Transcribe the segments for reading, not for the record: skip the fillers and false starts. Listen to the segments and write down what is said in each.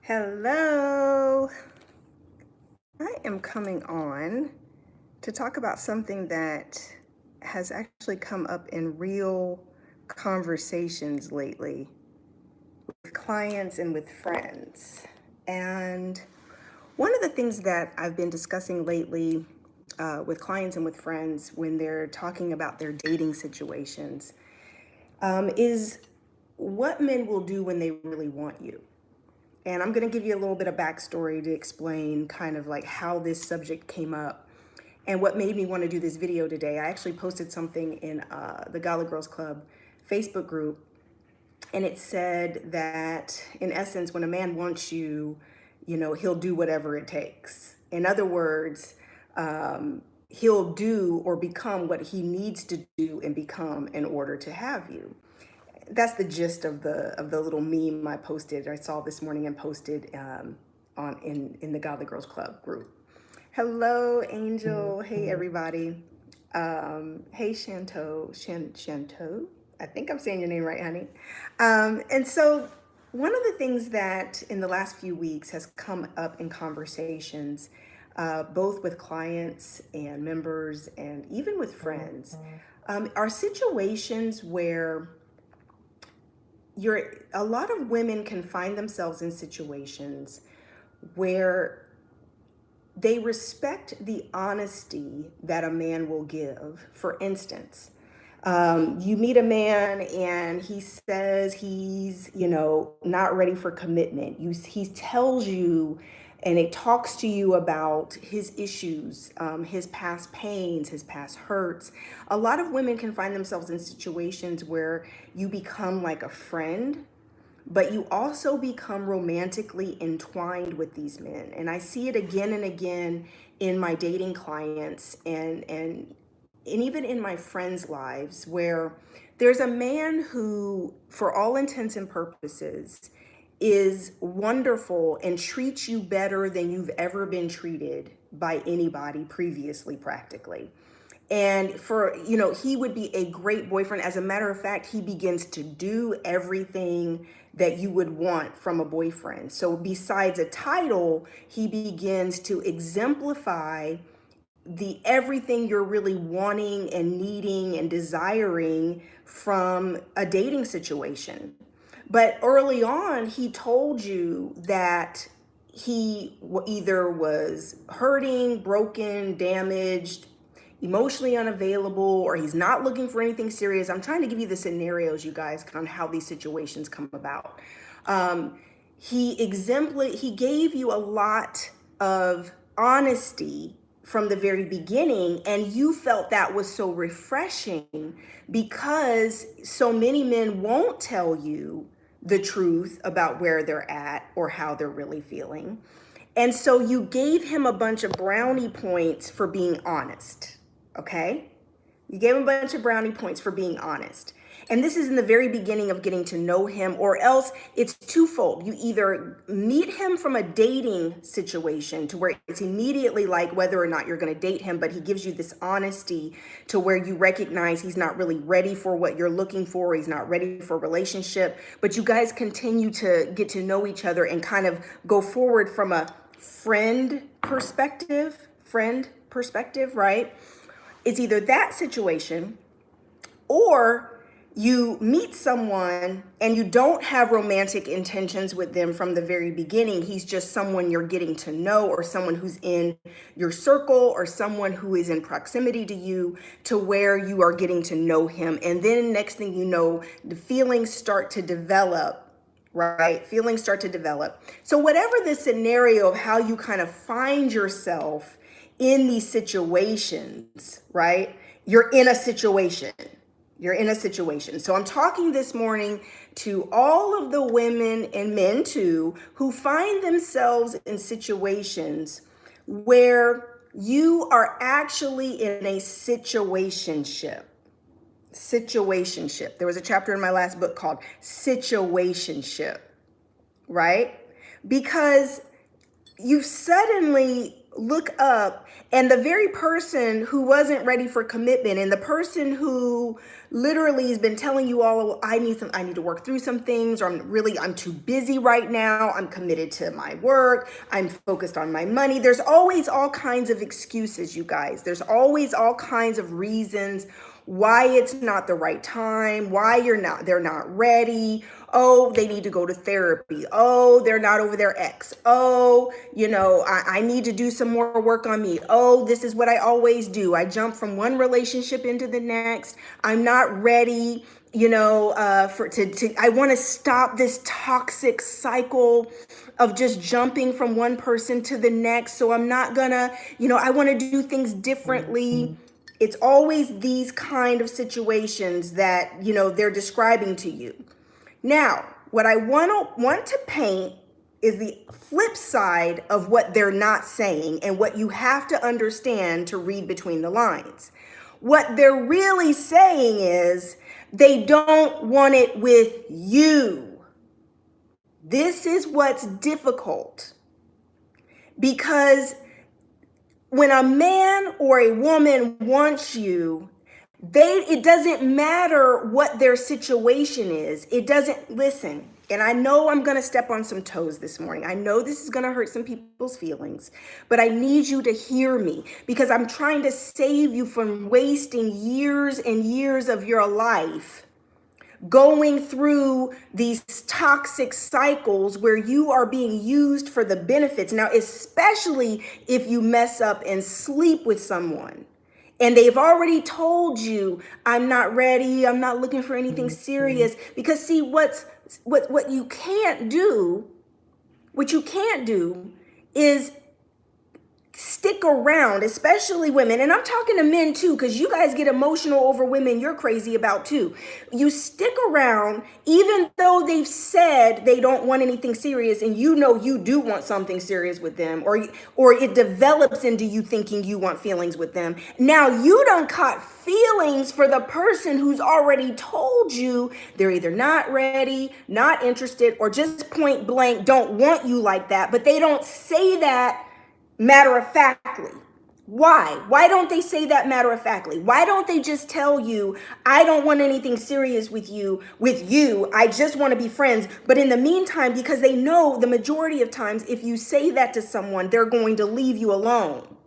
Hello. I am coming on to talk about something that has actually come up in real conversations lately with clients and with friends. And one of the things that I've been discussing lately with clients and with friends when they're talking about their dating situations is what men will do when they really want you. And I'm going to give you a little bit of backstory to explain kind of like how this subject came up and what made me want to do this video today. I actually posted something in the Gala Girls Club Facebook group, and it said that in essence, when a man wants you, he'll do whatever it takes. In other words, he'll do or become what he needs to do and become in order to have you. That's the gist of the little meme I posted. I saw this morning and posted in the Godly Girls Club group. Hello, Angel. Hey, everybody. Hey, Shanto. I think I'm saying your name right, honey. And so one of the things that in the last few weeks has come up in conversations, both with clients and members and even with friends, are situations where a lot of women can find themselves in situations where they respect the honesty that a man will give. For instance, you meet a man and he says he's, not ready for commitment. He tells you and it talks to you about his issues, his past pains, his past hurts. A lot of women can find themselves in situations where you become like a friend, but you also become romantically entwined with these men. And I see it again and again in my dating clients and even in my friends' lives, where there's a man who, for all intents and purposes, is wonderful and treats you better than you've ever been treated by anybody previously, practically. And he would be a great boyfriend. As a matter of fact, he begins to do everything that you would want from a boyfriend. So besides a title, he begins to exemplify the everything you're really wanting and needing and desiring from a dating situation. But early on, he told you that he either was hurting, broken, damaged, emotionally unavailable, or he's not looking for anything serious. I'm trying to give you the scenarios, you guys, on how these situations come about. He gave you a lot of honesty from the very beginning, and you felt that was so refreshing because so many men won't tell you the truth about where they're at or how they're really feeling. And so you gave him a bunch of brownie points for being honest, okay? You gave him a bunch of brownie points for being honest. And this is in the very beginning of getting to know him, or else it's twofold. You either meet him from a dating situation to where it's immediately like whether or not you're going to date him, but he gives you this honesty to where you recognize he's not really ready for what you're looking for. He's not ready for a relationship, but you guys continue to get to know each other and kind of go forward from a friend perspective, right? It's either that situation, or you meet someone and you don't have romantic intentions with them from the very beginning. He's just someone you're getting to know, or someone who's in your circle, or someone who is in proximity to you, to where you are getting to know him. And then next thing you know, the feelings start to develop. Right? Feelings start to develop. So whatever the scenario of how you kind of find yourself in these situations, right? You're in a situation. So I'm talking this morning to all of the women and men too, who find themselves in situations where you are actually in a situationship. There was a chapter in my last book called Situationship, right? Because you've suddenly look up, and the very person who wasn't ready for commitment, and the person who literally has been telling you all, I need to work through some things, or I'm too busy right now, I'm committed to my work, I'm focused on my money. There's always all kinds of excuses, you guys. There's always all kinds of reasons why it's not the right time, why they're not ready. Oh, they need to go to therapy. Oh, they're not over their ex. Oh, I need to do some more work on me. Oh, this is what I always do. I jump from one relationship into the next. I'm not ready, I want to stop this toxic cycle of just jumping from one person to the next. So I'm not gonna, I want to do things differently. It's always these kind of situations that, they're describing to you. Now, what I want to paint is the flip side of what they're not saying and what you have to understand to read between the lines. What they're really saying is they don't want it with you. This is what's difficult, because when a man or a woman wants you, it doesn't matter what their situation is. It doesn't, listen, and I know I'm going to step on some toes this morning. I know this is going to hurt some people's feelings, but I need you to hear me, because I'm trying to save you from wasting years and years of your life going through these toxic cycles where you are being used for the benefits. Now, especially if you mess up and sleep with someone, and they've already told you, I'm not ready, I'm not looking for anything serious. Because see, what you can't do, is stick around, especially women. And I'm talking to men too, because you guys get emotional over women you're crazy about too. You stick around even though they've said they don't want anything serious, and you do want something serious with them, or it develops into you thinking you want feelings with them. Now you done caught feelings for the person who's already told you they're either not ready, not interested, or just point blank don't want you like that, but they don't say that matter of factly. Why? Why don't they say that matter of factly? Why don't they just tell you, I don't want anything serious with you. I just want to be friends. But in the meantime, because they know the majority of times, if you say that to someone, they're going to leave you alone.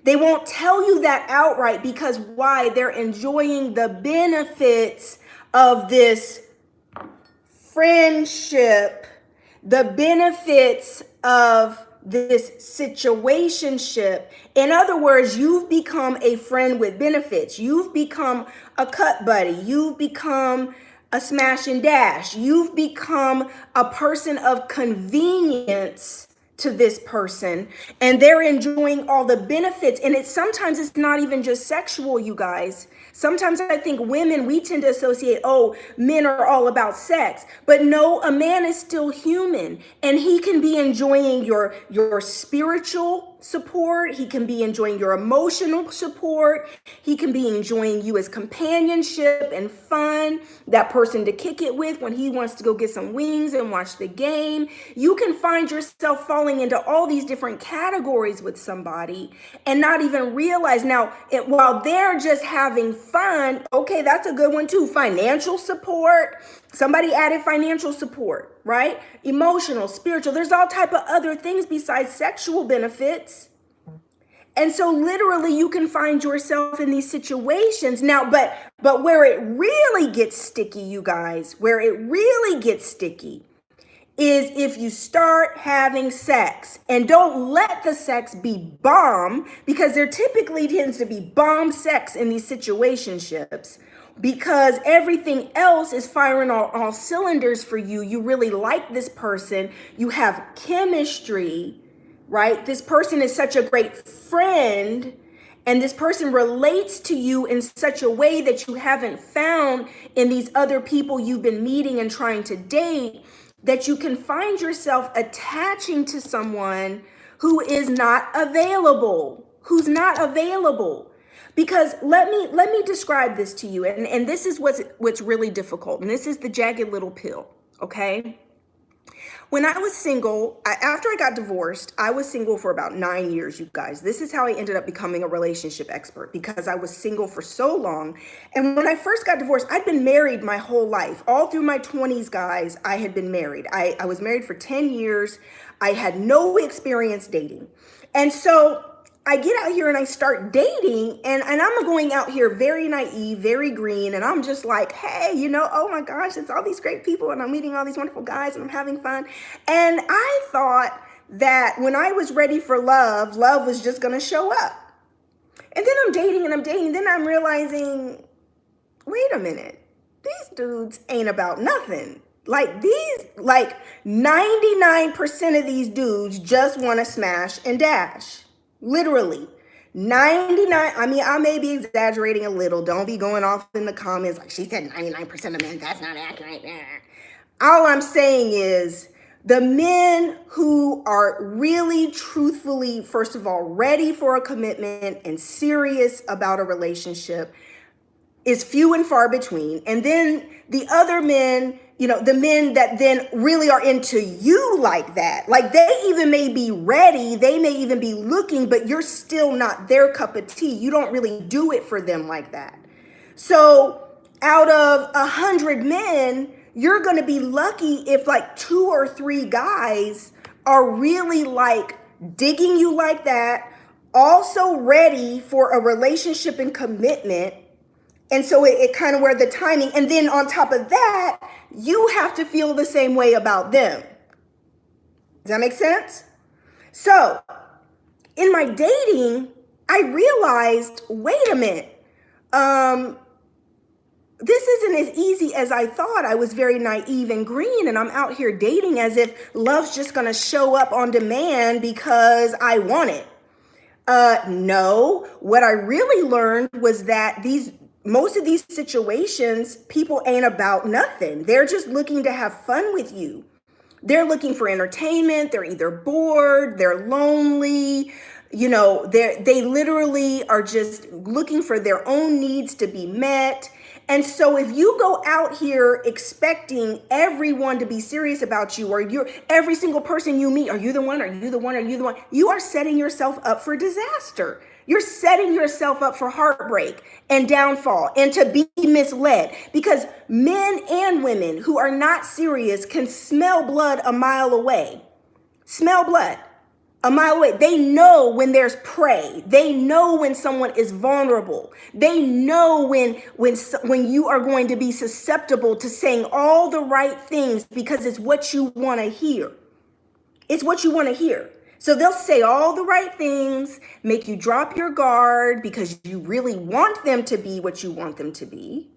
They won't tell you that outright, because why? They're enjoying the benefits of this friendship, the benefits of this situationship. In other words, you've become a friend with benefits. You've become a cut buddy. You've become a smash and dash. You've become a person of convenience to this person, and they're enjoying all the benefits. And sometimes it's not even just sexual, you guys. Sometimes I think women, we tend to associate, men are all about sex. But no, a man is still human, and he can be enjoying your spiritual support. He can be enjoying your emotional support. He can be enjoying you as companionship and fun, that person to kick it with when he wants to go get some wings and watch the game. You can find yourself falling into all these different categories with somebody and not even realize. Now, while they're just having fun, okay, that's a good one too. Financial support. Somebody added financial support, right? Emotional, spiritual. There's all type of other things besides sexual benefits. And so literally you can find yourself in these situations. Now, but where it really gets sticky, you guys, where it really gets sticky is if you start having sex, and don't let the sex be bomb, because there typically tends to be bomb sex in these situationships, because everything else is firing all cylinders for you. You really like this person. You have chemistry, right? This person is such a great friend, and this person relates to you in such a way that you haven't found in these other people you've been meeting and trying to date, that you can find yourself attaching to someone who is not available, Because let me describe this to you, and this is what's really difficult, and this is the jagged little pill, okay? When I was single, after I got divorced, I was single for about 9 years, you guys. This is how I ended up becoming a relationship expert because I was single for so long. And when I first got divorced, I'd been married my whole life. All through my 20s, guys, I had been married. I was married for 10 years. I had no experience dating. And so I get out here and I start dating, and I'm going out here very naive, very green, and I'm just like, hey, oh my gosh, it's all these great people, and I'm meeting all these wonderful guys, and I'm having fun. And I thought that when I was ready for love, love was just gonna show up. And then I'm dating and I'm dating, and then I'm realizing, wait a minute, these dudes ain't about nothing. Like 99% of these dudes just wanna smash and dash. Literally. 99, I mean, I may be exaggerating a little. Don't be going off in the comments like she said 99% of men, that's not accurate. All I'm saying is the men who are really truthfully, first of all, ready for a commitment and serious about a relationship is few and far between. And then the other men, the men that then really are into you like that, like they even may be ready, they may even be looking, but you're still not their cup of tea. You don't really do it for them like that. So out of 100 men, you're going to be lucky if like 2 or 3 guys are really like digging you like that, also ready for a relationship and commitment. And so it kind of where the timing, and then on top of that, you have to feel the same way about them. Does that make sense? So in my dating, I realized, wait a minute, this isn't as easy as I thought. I was very naive and green, and I'm out here dating as if love's just gonna show up on demand because I want it. No, what I really learned was that most of these situations, people ain't about nothing. They're just looking to have fun with you. They're looking for entertainment. They're either bored, they're lonely, they literally are just looking for their own needs to be met. And so if you go out here expecting everyone to be serious about you, or every single person you meet, are you the one? Are you the one? Are you the one? You are setting yourself up for disaster. You're setting yourself up for heartbreak and downfall and to be misled, because men and women who are not serious can smell blood a mile away. Smell blood a mile away. They know when there's prey. They know when someone is vulnerable. They know when you are going to be susceptible to saying all the right things because it's what you want to hear. It's what you want to hear. So they'll say all the right things, make you drop your guard because you really want them to be what you want them to be.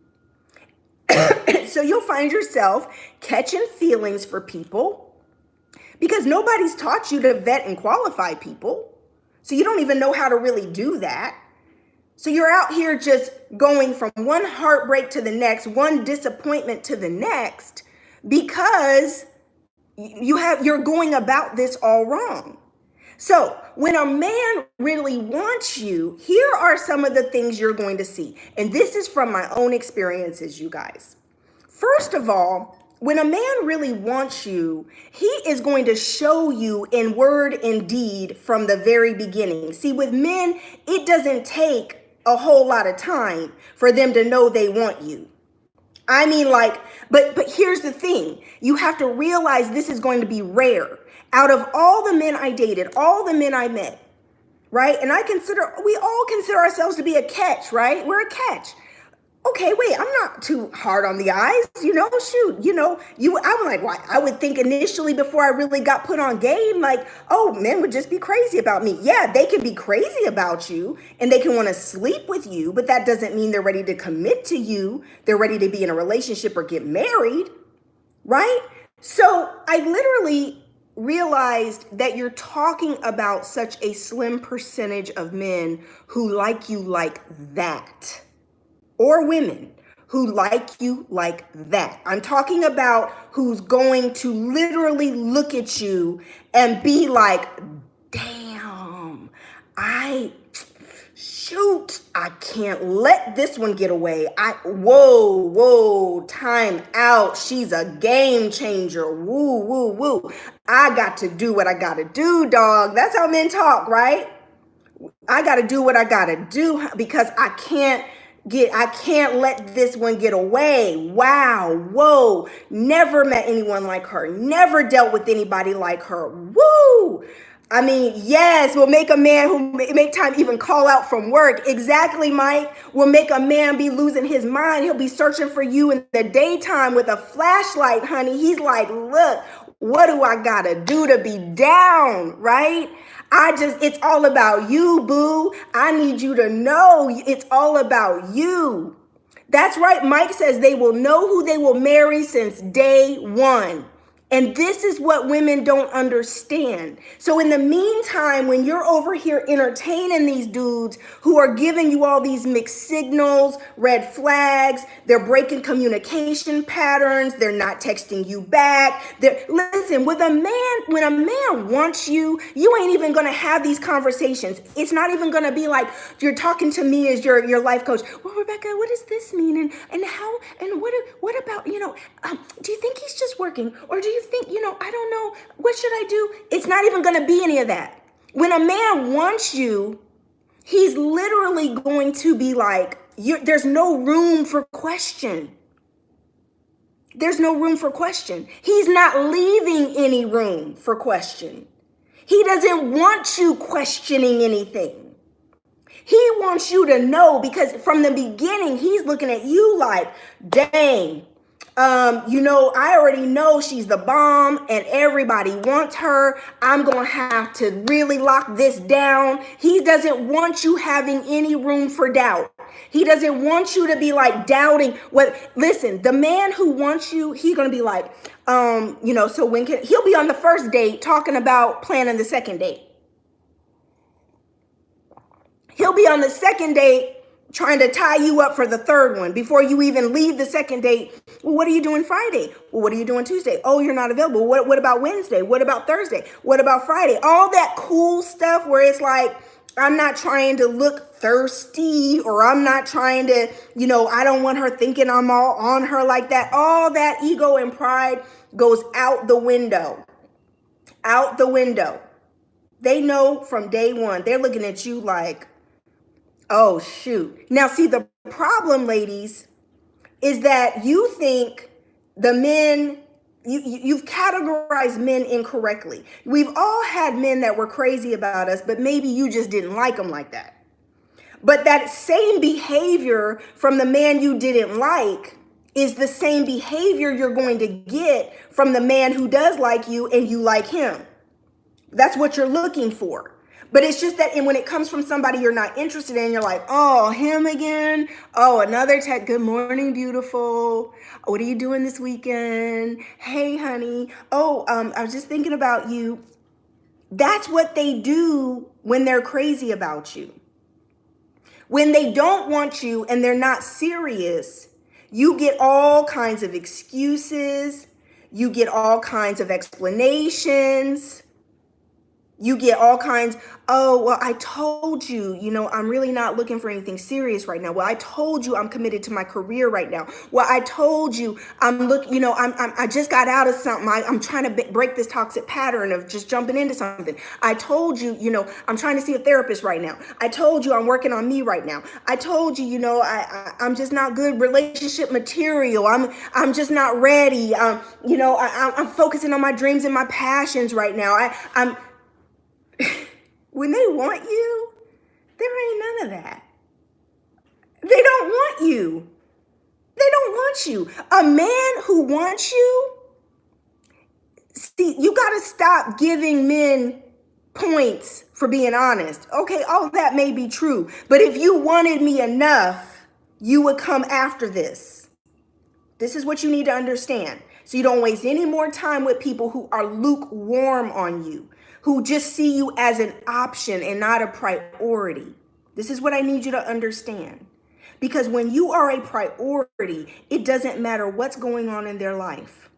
So you'll find yourself catching feelings for people because nobody's taught you to vet and qualify people. So you don't even know how to really do that. So you're out here just going from one heartbreak to the next, one disappointment to the next, because you're going about this all wrong. So when a man really wants you, here are some of the things you're going to see. And this is from my own experiences, you guys. First of all, when a man really wants you, he is going to show you in word and deed from the very beginning. See, with men, it doesn't take a whole lot of time for them to know they want you. I mean, but here's the thing. You have to realize this is going to be rare. Out of all the men I dated, all the men I met, right? And we all consider ourselves to be a catch, right? We're a catch. Okay, wait, I'm not too hard on the eyes, I'm like, what? I would think initially before I really got put on game, like, oh, men would just be crazy about me. Yeah, they can be crazy about you and they can want to sleep with you, but that doesn't mean they're ready to commit to you. They're ready to be in a relationship or get married, right? So I literally realized that you're talking about such a slim percentage of men who like you like that. Or women who like you like that. I'm talking about who's going to literally look at you and be like, damn, shoot, I can't let this one get away. Whoa, time out. She's a game changer. Woo. I got to do what I got to do, dog. That's how men talk, right? I got to do what I got to do because I can't let this one get away. Wow. Whoa. Never met anyone like her. Never dealt with anybody like her. Woo. I mean, yes, will make a man who make time even call out from work. Exactly, Mike. Will make a man be losing his mind. He'll be searching for you in the daytime with a flashlight, honey. He's like, look, what do I gotta do to be down, right? It's all about you, boo. I need you to know it's all about you. That's right. Mike says they will know who they will marry since day one. And this is what women don't understand. So in the meantime, when you're over here entertaining these dudes who are giving you all these mixed signals, red flags, they're breaking communication patterns, they're not texting you back. Listen, when a man wants you, you ain't even gonna have these conversations. It's not even gonna be like you're talking to me as your life coach. Well, Rebecca, what does this mean? And how and what about, do you think he's just working? Or do you think, I don't know, what should I do? It's not even going to be any of that. When a man wants you, he's literally going to be like, there's no room for question. There's no room for question. He's not leaving any room for question. He doesn't want you questioning anything. He wants you to know, because from the beginning, he's looking at you like, dang, I already know she's the bomb and everybody wants her. I'm going to have to really lock this down. He doesn't want you having any room for doubt. He doesn't want you to be like doubting listen, the man who wants you, he's going to be like, so he'll be on the first date talking about planning the second date. He'll be on the second date trying to tie you up for the third one before you even leave the second date. Well, what are you doing Friday? Well, what are you doing Tuesday? Oh, you're not available. What about Wednesday? What about Thursday? What about Friday? All that cool stuff where it's like, I'm not trying to look thirsty, or I'm not trying to, I don't want her thinking I'm all on her like that. All that ego and pride goes out the window. Out the window. They know from day one. They're looking at you like, oh, shoot. Now, see, the problem, ladies, is that you think the men, you've categorized men incorrectly. We've all had men that were crazy about us, but maybe you just didn't like them like that. But that same behavior from the man you didn't like is the same behavior you're going to get from the man who does like you and you like him. That's what you're looking for. But it's just that, and when it comes from somebody you're not interested in, you're like, oh, him again? Oh, another text. Good morning, beautiful. What are you doing this weekend? Hey, honey. Oh, I was just thinking about you. That's what they do when they're crazy about you. When they don't want you and they're not serious, you get all kinds of excuses. You get all kinds of explanations. You get all kinds, oh, well, I told you, I'm really not looking for anything serious right now. Well, I told you I'm committed to my career right now. Well, I told you I just got out of something. I'm trying to break this toxic pattern of just jumping into something. I told you, I'm trying to see a therapist right now. I told you I'm working on me right now. I told you, I'm just not good relationship material. I'm just not ready. I'm focusing on my dreams and my passions right now. When they want you, there ain't none of that. They don't want you. They don't want you. A man who wants you, see, you got to stop giving men points for being honest. Okay, all that may be true, but if you wanted me enough, you would come after this. This is what you need to understand. So you don't waste any more time with people who are lukewarm on you, who just see you as an option and not a priority. This is what I need you to understand. Because when you are a priority, it doesn't matter what's going on in their life.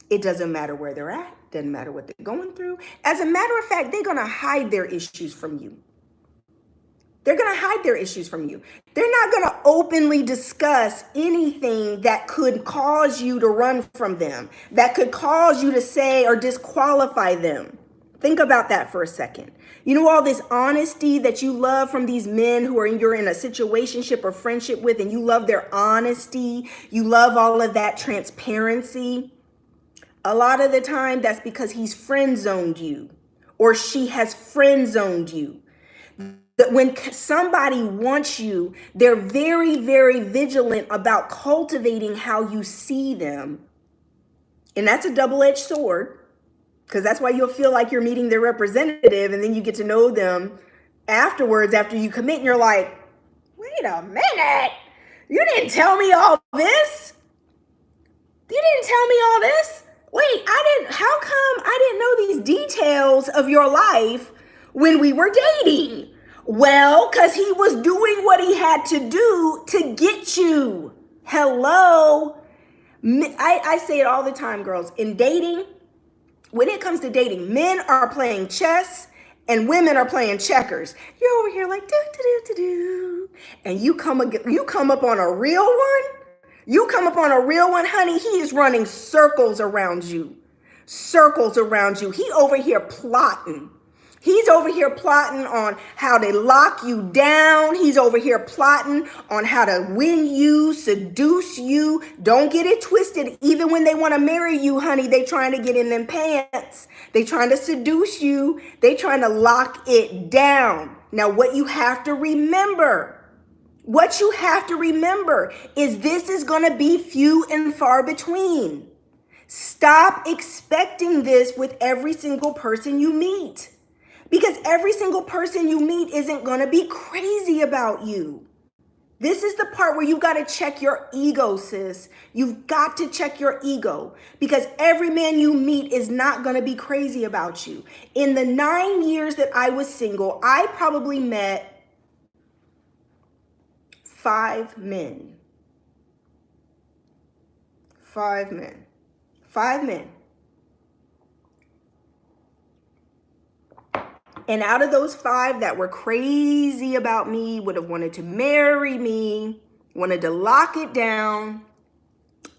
It doesn't matter where they're at. Doesn't matter what they're going through. As a matter of fact, they're going to hide their issues from you. They're going to hide their issues from you. They're not going to openly discuss anything that could cause you to run from them, that could cause you to say or disqualify them. Think about that for a second. You know, all this honesty that you love from these men who you're in a situationship or friendship with, and you love their honesty. You love all of that transparency. A lot of the time, that's because he's friend zoned you or she has friend zoned you. That when somebody wants you, they're very, very vigilant about cultivating how you see them. And that's a double-edged sword, because that's why you'll feel like you're meeting their representative, and then you get to know them afterwards after you commit, and you're like, wait a minute, you didn't tell me all this. You didn't tell me all this. Wait, how come I didn't know these details of your life when we were dating? Well, because he was doing what he had to do to get you. Hello. I say it all the time, girls. In dating, when it comes to dating, men are playing chess and women are playing checkers. You're over here like, do, do, do, do, do. And you come up on a real one. You come up on a real one, honey. He is running circles around you. Circles around you. He over here plotting. He's over here plotting on how to lock you down. He's over here plotting on how to win you, seduce you. Don't get it twisted. Even when they want to marry you, honey, they trying to get in them pants. They trying to seduce you. They trying to lock it down. Now, what you have to remember is this is going to be few and far between. Stop expecting this with every single person you meet. Because every single person you meet isn't going to be crazy about you. This is the part where you got to check your ego, sis. You've got to check your ego, because every man you meet is not going to be crazy about you. In the 9 years that I was single, I probably met 5 men. 5 men. 5 men. And out of those 5 that were crazy about me, would have wanted to marry me, wanted to lock it down,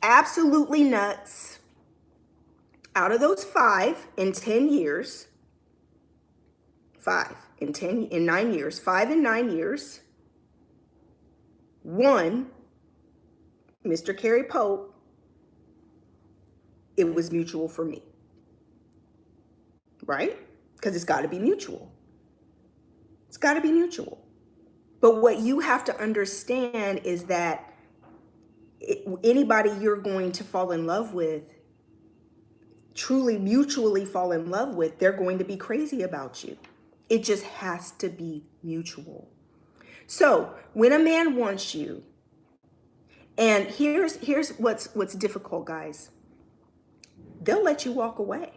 absolutely nuts. Out of those 5 in 10 years, 5 in 9 years, 5 in 9 years, 1, Mr. Kerry Pope, it was mutual for me, right? Because it's got to be mutual. It's got to be mutual. But what you have to understand is that anybody you're going to fall in love with, truly mutually fall in love with, they're going to be crazy about you. It just has to be mutual. So when a man wants you, and here's what's difficult, guys. They'll let you walk away.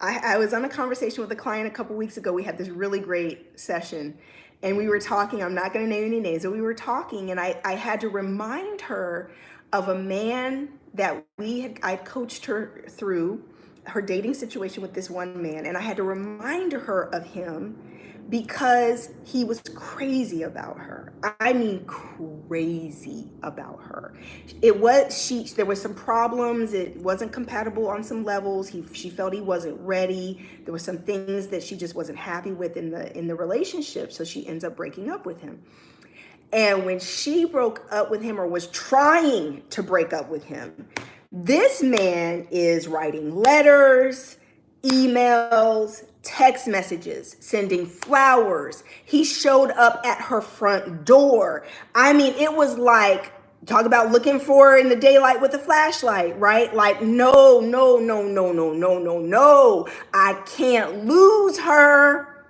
I was on a conversation with a client a couple weeks ago. We had this really great session, and we were talking. I'm not going to name any names, but we were talking, and I had to remind her of a man that I coached her through her dating situation with this one man, and I had to remind her of him because he was crazy about her. I mean, crazy about her. There was some problems. It wasn't compatible on some levels. She felt he wasn't ready. There were some things that she just wasn't happy with in the relationship. So she ends up breaking up with him. And when she broke up with him, or was trying to break up with him, this man is writing letters, emails, text messages, sending flowers. He showed up at her front door. I mean, it was like, talk about looking for her in the daylight with a flashlight, right? Like, no. I can't lose her.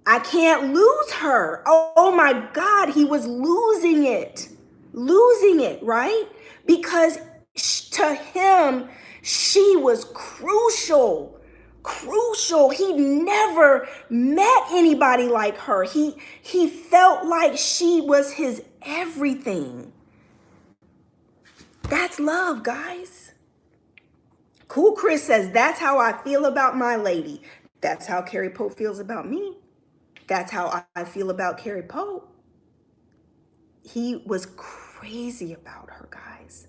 I can't lose her. Oh my God, he was losing it, right? Because to him, she was crucial. He never met anybody like her. He felt like she was his everything. That's love, guys. Cool Chris says, that's how I feel about my lady. That's how Carrie Pope feels about me. That's how I feel about Carrie Pope. He was crazy about her, guys.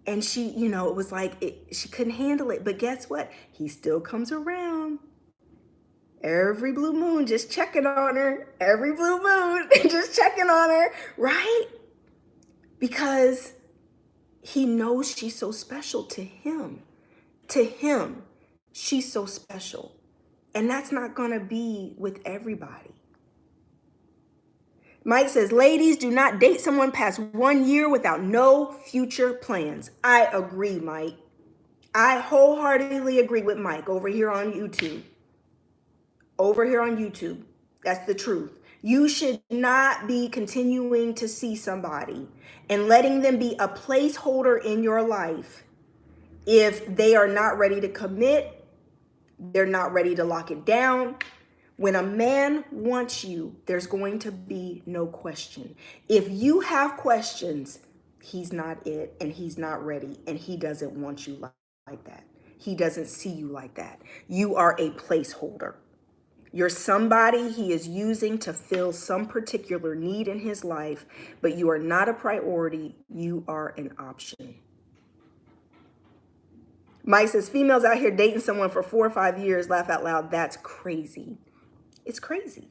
And she, it was like she couldn't handle it. But guess what? He still comes around. Every blue moon, just checking on her. Every blue moon, just checking on her, right? Because he knows she's so special to him. To him, she's so special. And that's not going to be with everybody. Mike says, ladies, do not date someone past 1 year without no future plans. I agree, Mike. I wholeheartedly agree with Mike over here on YouTube. Over here on YouTube. That's the truth. You should not be continuing to see somebody and letting them be a placeholder in your life if they are not ready to commit, they're not ready to lock it down. When a man wants you, there's going to be no question. If you have questions, he's not it, and he's not ready, and he doesn't want you like that. He doesn't see you like that. You are a placeholder. You're somebody he is using to fill some particular need in his life, but you are not a priority. You are an option. Mike says, females out here dating someone for 4 or 5 years, laugh out loud. That's crazy. It's crazy.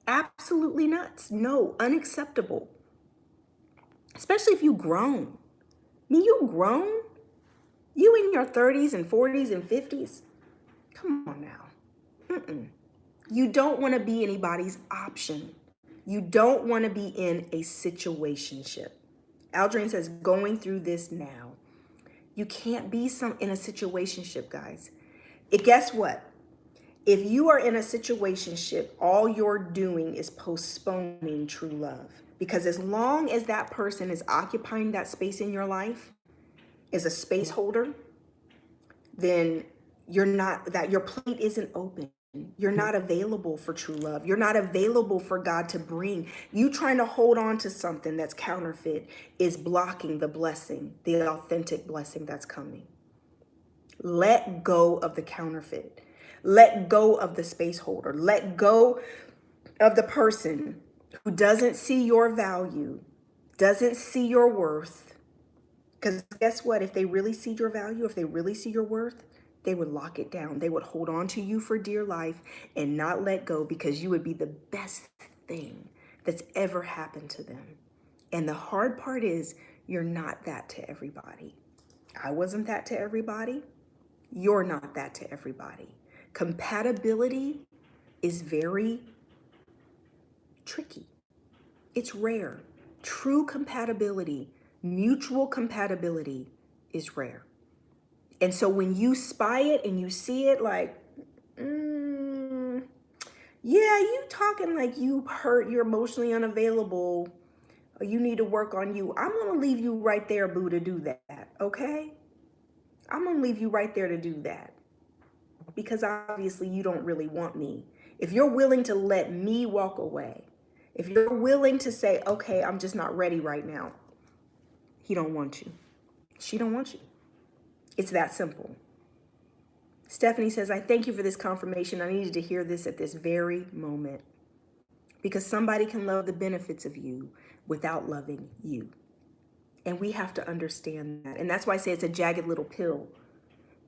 Absolutely nuts. No, unacceptable. Especially if you grown. I mean, you grown? You in your 30s and 40s and 50s? Come on now. You don't want to be anybody's option. You don't want to be in a situationship. Aldrin says, going through this now. You can't be in a situationship, guys. Guess what? If you are in a situationship, all you're doing is postponing true love. Because as long as that person is occupying that space in your life, as a space holder, then your plate isn't open. You're not available for true love. You're not available for God to bring. You trying to hold on to something that's counterfeit is blocking the blessing, the authentic blessing that's coming. Let go of the counterfeit. Let go of the space holder. Let go of the person who doesn't see your value, doesn't see your worth. Because guess what? If they really see your value, if they really see your worth, they would lock it down. They would hold on to you for dear life and not let go, because you would be the best thing that's ever happened to them. And the hard part is you're not that to everybody. I wasn't that to everybody. You're not that to everybody. Compatibility is very tricky. It's rare. True compatibility, mutual compatibility is rare. And so when you spy it and you see it like, yeah, you talking like you hurt, you're emotionally unavailable, or you need to work on you. I'm going to leave you right there, boo, to do that, okay? I'm going to leave you right there to do that. Because obviously you don't really want me. If you're willing to let me walk away, if you're willing to say, okay, I'm just not ready right now, he don't want you. She don't want you. It's that simple. Stephanie says, I thank you for this confirmation. I needed to hear this at this very moment. Because somebody can love the benefits of you without loving you. And we have to understand that. And that's why I say it's a jagged little pill.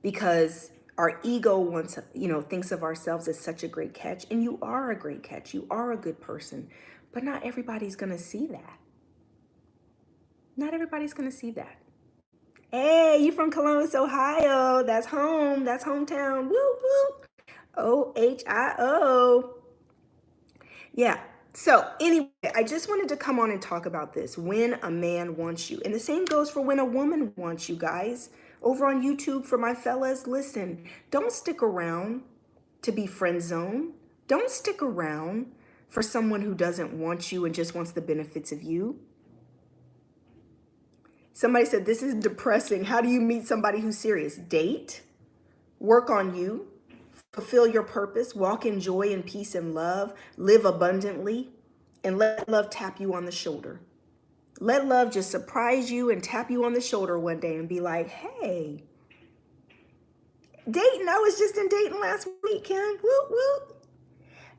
Because our ego wants, thinks of ourselves as such a great catch. And you are a great catch. You are a good person. But not everybody's going to see that. Not everybody's going to see that. Hey, you from Columbus, Ohio. That's home. That's hometown. Woo, woo. OHIO. Yeah. So anyway, I just wanted to come on and talk about this. When a man wants you. And the same goes for when a woman wants you, guys. Over on YouTube, for my fellas, listen, don't stick around to be friend zone. Don't stick around for someone who doesn't want you and just wants the benefits of you. Somebody said, this is depressing. How do you meet somebody who's serious? Date, work on you, fulfill your purpose, walk in joy and peace and love, live abundantly, and let love tap you on the shoulder. Let love just surprise you and tap you on the shoulder one day and be like, hey, Dating, I was just in dating last week, Kim. Whoop, whoop.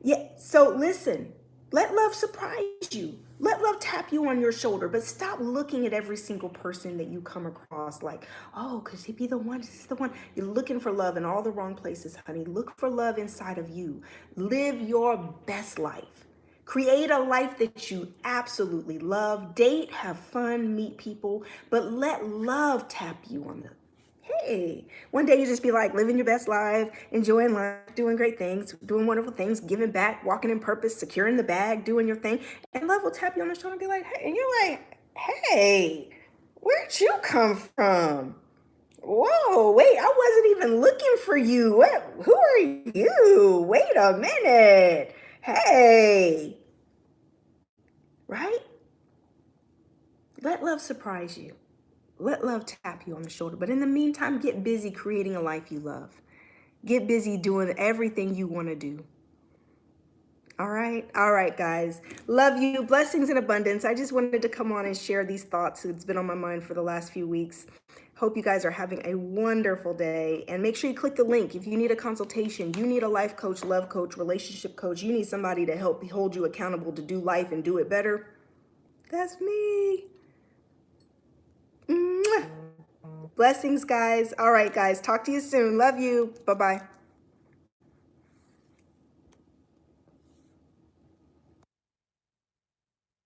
Yeah, so listen, let love surprise you. Let love tap you on your shoulder, but stop looking at every single person that you come across like, oh, could he be the one? Is this the one? You're looking for love in all the wrong places, honey. Look for love inside of you. Live your best life. Create a life that you absolutely love. Date, have fun, meet people, but let love tap you on the hey, one day you just be like living your best life, enjoying life, doing great things, doing wonderful things, giving back, walking in purpose, securing the bag, doing your thing. And love will tap you on the shoulder and be like, hey, and you're like, hey, where'd you come from? Whoa, wait, I wasn't even looking for you. What, who are you? Wait a minute. Hey, right? Let love surprise you. Let love tap you on the shoulder. But in the meantime, get busy creating a life you love. Get busy doing everything you want to do. All right. All right, guys. Love you. Blessings in abundance. I just wanted to come on and share these thoughts. It's been on my mind for the last few weeks. Hope you guys are having a wonderful day. And make sure you click the link. If you need a consultation, you need a life coach, love coach, relationship coach, you need somebody to help hold you accountable to do life and do it better. That's me. Mwah. Blessings, guys. All right, guys. Talk to you soon. Love you. Bye-bye.